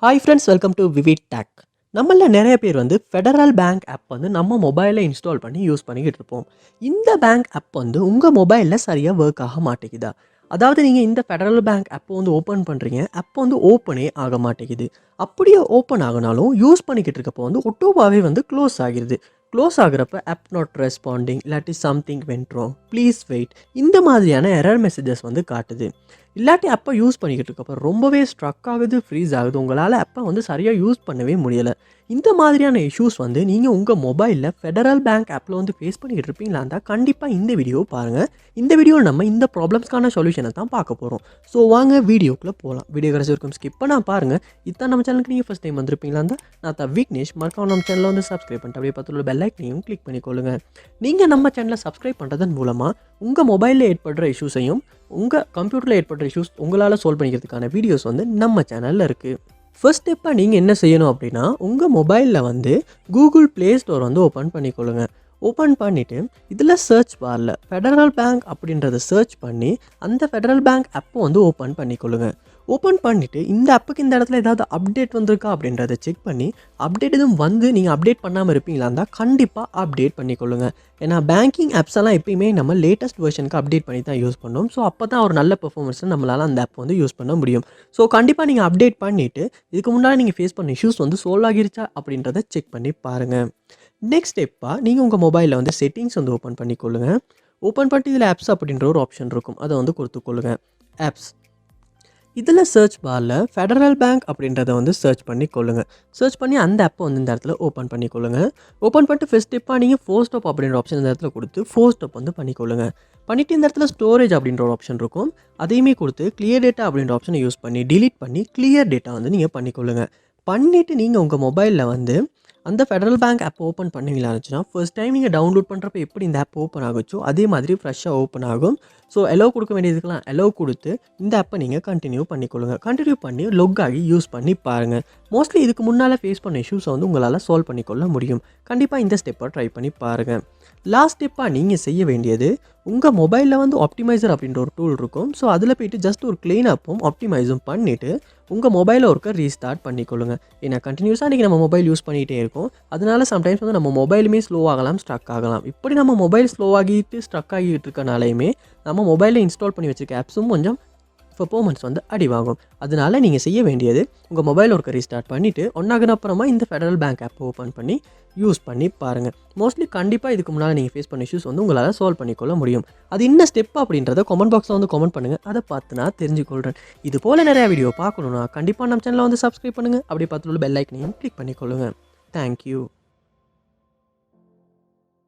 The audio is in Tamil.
Hi friends, welcome to VividTech. நம்மள நிறைய பேர் ஃபெடரல் பேங்க் ஆப் நம்ம மொபைலில் இன்ஸ்டால் பண்ணி யூஸ் பண்ணிக்கிட்டு இருப்போம். இந்த பேங்க் ஆப் உங்கள் மொபைலில் சரியாக ஒர்க் ஆக மாட்டேங்குதா? அதாவது நீங்கள் இந்த ஃபெடரல் பேங்க் ஆப்பை ஓப்பன் பண்ணுறீங்க, ஆப் ஓப்பனே ஆக மாட்டேங்குது. அப்படியே ஓப்பன் ஆகினாலும் யூஸ் பண்ணிக்கிட்டு இருக்கப்போ ஒட்டோவாகவே க்ளோஸ் ஆகிடுது. க்ளோஸ் ஆகிறப்ப ஆப் நாட் ரெஸ்பாண்டிங், இல்லாட்டி something went wrong, please wait, இந்த மாதிரியான எரர் மெசேஜஸ் காட்டுது. இல்லாட்டி அப்போ யூஸ் பண்ணிக்கிட்டு இருக்கப்போ ரொம்பவே ஸ்ட்ரக் ஆகுது, ஃப்ரீஸ் ஆகுது. உங்களால் அப்போ சரியாக யூஸ் பண்ணவே முடியலை. இந்த மாதிரியான இஷ்யூஸ் நீங்கள் உங்கள் மொபைலில் ஃபெடரல் பேங்க் ஆப்பில் ஃபேஸ் பண்ணிக்கிட்டு இருப்பீங்களா இருந்தால் கண்டிப்பாக இந்த வீடியோ பாருங்கள். இந்த வீடியோவில் நம்ம இந்த ப்ராப்ளம்ஸ்க்கான சொல்யூஷனை தான் பார்க்க போகிறோம். ஸோ வாங்க வீடியோக்குள்ளே போகலாம். வீடியோ கடைசி வரைக்கும் ஸ்கிப் பண்ணால் பாருங்கள். இதான் நம்ம சேனலுக்கு நீங்கள் ஃபஸ்ட் டைம் வந்திருப்பீங்களா இருந்தால் நான் தான் விக்னேஷ். மறக்காம நம்ம சேனலில் சப்ஸ்கிரைப் பண்ணிட்டு அப்படியே பக்கத்தில் பெல் ஐக்கனையும் கிளிக் பண்ணிக்கொள்ளுங்க. நீங்கள் நம்ம சேனலை சப்ஸ்கிரைப் பண்ணுறதன் மூலமாக உங்கள் மொபைலில் ஏற்படுற இஷ்யூஸையும் உங்கள் கம்ப்யூட்டரில் ஏற்படுற இஷ்யூஸ் உங்களால் சால்வ் பண்ணிக்கிறதுக்கான வீடியோஸ் நம்ம சேனலில் இருக்குது. ஃபர்ஸ்ட் ஸ்டெப்பாக நீங்கள் என்ன செய்யணும் அப்படின்னா, உங்கள் மொபைலில் கூகுள் ப்ளே ஸ்டோர் ஓப்பன் பண்ணிக்கொள்ளுங்க. ஓப்பன் பண்ணிவிட்டு இதில் சர்ச் பாரில் ஃபெடரல் பேங்க் அப்படின்றத சர்ச் பண்ணி அந்த ஃபெடரல் பேங்க் ஆப்பை ஓப்பன் பண்ணிக்கொள்ளுங்க. ஓப்பன் பண்ணிவிட்டு இந்த ஆப்புக்கு இந்த இடத்துல ஏதாவது அப்டேட் வந்திருக்கா அப்படின்றத செக் பண்ணி, அப்டேட் எதுவும் நீங்கள் அப்டேட் பண்ணாமல் இருப்பீங்களா இருந்தால் கண்டிப்பாக அப்டேட் பண்ணிக்கொள்ளுங்க. ஏன்னா பேங்கிங் ஆப்ஸ் எல்லாம் எப்பயுமே நம்ம லேட்டஸ்ட் வெர்ஷனுக்கு அப்டேட் பண்ணி தான் யூஸ் பண்ணோம். ஸோ அப்போ தான் ஒரு நல்ல பெர்ஃபார்மன்ஸை நம்மளால் அந்த ஆப் யூஸ் பண்ண முடியும். ஸோ கண்டிப்பாக நீங்கள் அப்டேட் பண்ணிவிட்டு இதுக்கு முன்னாடி நீங்கள் ஃபேஸ் பண்ண இஷ்யூஸ் சால்வ் ஆகிருச்சா அப்படின்றத செக் பண்ணி பாருங்கள். நெக்ஸ்ட் ஸ்டெப்பாக நீங்கள் உங்கள் மொபைலில் செட்டிங்ஸ் ஓப்பன் பண்ணிக்கொள்ளுங்க. ஓப்பன் பண்ணிட்டு இதில் ஆப்ஸ் அப்படின்ற ஒரு ஆப்ஷன் இருக்கும், அதை கொடுத்துக்கொள்ளுங்க. ஆப்ஸ் இதில் சர்ச் பாரில் ஃபெடரல் பேங்க் அப்படின்றத சர்ச் பண்ணிக்கொள்ளுங்க. சர்ச் பண்ணி அந்த ஆப்பை இந்த இடத்துல ஓப்பன் பண்ணிக்கொள்ளுங்க. ஓப்பன் பண்ணிட்டு ஃபர்ஸ்ட் ஸ்டெப்பாக நீங்கள் ஃபோர் ஸ்டாப் அப்படின்ற ஆப்ஷன் இந்த இடத்துல கொடுத்து ஃபோர் ஸ்டாப் பண்ணிக்கொள்ளுங்க. பண்ணிவிட்டு இந்த இடத்துல ஸ்டோரேஜ் அப்படின்ற ஒரு ஆப்ஷன் இருக்கும், அதையுமே கொடுத்து கிளியர் டேட்டா அப்படின்ற ஆப்ஷனை யூஸ் பண்ணி டிலீட் பண்ணி கிளியர் டேட்டா நீங்கள் பண்ணிக்கொள்ளுங்க. பண்ணிவிட்டு நீங்கள் உங்கள் மொபைலில் அந்த ஃபெடரல் பேங்க் ஆப் ஓப்பன் பண்ணுவீங்களா இருந்துச்சுன்னா, ஃபர்ஸ்ட் டைம் நீங்கள் டவுன்லோட் பண்ணுறப்ப எப்படி இந்த ஆப் ஓப்பன் ஆகுச்சோ அதே மாதிரி ஃப்ரெஷ்ஷாக ஓப்பன் ஆகும். ஸோ எலோ கொடுக்க வேண்டியதுக்கெல்லாம் எலோ கொடுத்து இந்த ஆப்பை நீங்கள் கண்டினியூ பண்ணிக்கொள்ளுங்க. கண்டினியூ பண்ணி லொக் ஆகி யூஸ் பண்ணி பாருங்கள். மோஸ்ட்லி இதுக்கு முன்னால் ஃபேஸ் பண்ண இஷ்யூஸை உங்களால் சால்வ் பண்ணிக்கொள்ள முடியும். கண்டிப்பாக இந்த ஸ்டெப்பை ட்ரை பண்ணி பாருங்கள். லாஸ்ட் ஸ்டெப்பாக நீங்கள் செய்ய வேண்டியது, உங்கள் மொபைலில் ஆப்டிமைசர் அப்படின்ற ஒரு டூல் இருக்கும். ஸோ அதில் போய்ட்டு ஜஸ்ட் ஒரு க்ளீன் அப்பும் ஆப்டிமைஸும் பண்ணிவிட்டு உங்கள் மொபைலை ஒருக்க ரீஸ்டார்ட் பண்ணிக்கொள்ளுங்க. ஏன்னா கண்டினியூஸாக இன்றைக்கி நம்ம மொபைல் யூஸ் பண்ணிகிட்டே இருக்கும். அதனால சம்டைம்ஸ் நம்ம மொபைலுமே ஸ்லோ ஆகலாம், ஸ்ட்ரக் ஆகலாம். இப்படி நம்ம மொபைல் ஸ்லோ ஆகிட்டு ஸ்ட்ரக் ஆகிட்டு இருக்கனாலையுமே நம்ம மொபைலில் இன்ஸ்டால் பண்ணி வச்சுருக்க ஆப்ஸும் கொஞ்சம் பெர்ஃபார்மன்ஸ் அடிவாகும். அதனால நீங்கள் செய்ய வேண்டியது, உங்கள் மொபைல் ஒர்க்கை ரீஸ்டார்ட் பண்ணிவிட்டு ஒன்றாகின அப்புறமா இந்த ஃபெடரல் பேங்க் ஆப் ஓப்பன் பண்ணி யூஸ் பண்ணி பாருங்கள். மோஸ்ட்லி கண்டிப்பாக இதுக்கு முன்னால் நீங்கள் ஃபேஸ் பண்ண இஷ்யூஸ் உங்களால் சால்வ் பண்ணிக்கொள்ள முடியும். அது என்ன ஸ்டெப் அப்படின்றத கமெண்ட் பாக்ஸில் கமெண்ட் பண்ணுங்கள். அதை பார்த்து நான் தெரிஞ்சுக்கொள்கிறேன். இது போல் நிறையா வீடியோ பார்க்கணுன்னா கண்டிப்பாக நம்ம சேனலை சப்ஸ்கிரைப் பண்ணுங்கள். அப்படி பார்த்துள்ள பெல் ஐக்கனையும் கிளிக் பண்ணிக்கொள்ளுங்கள். தேங்க்யூ.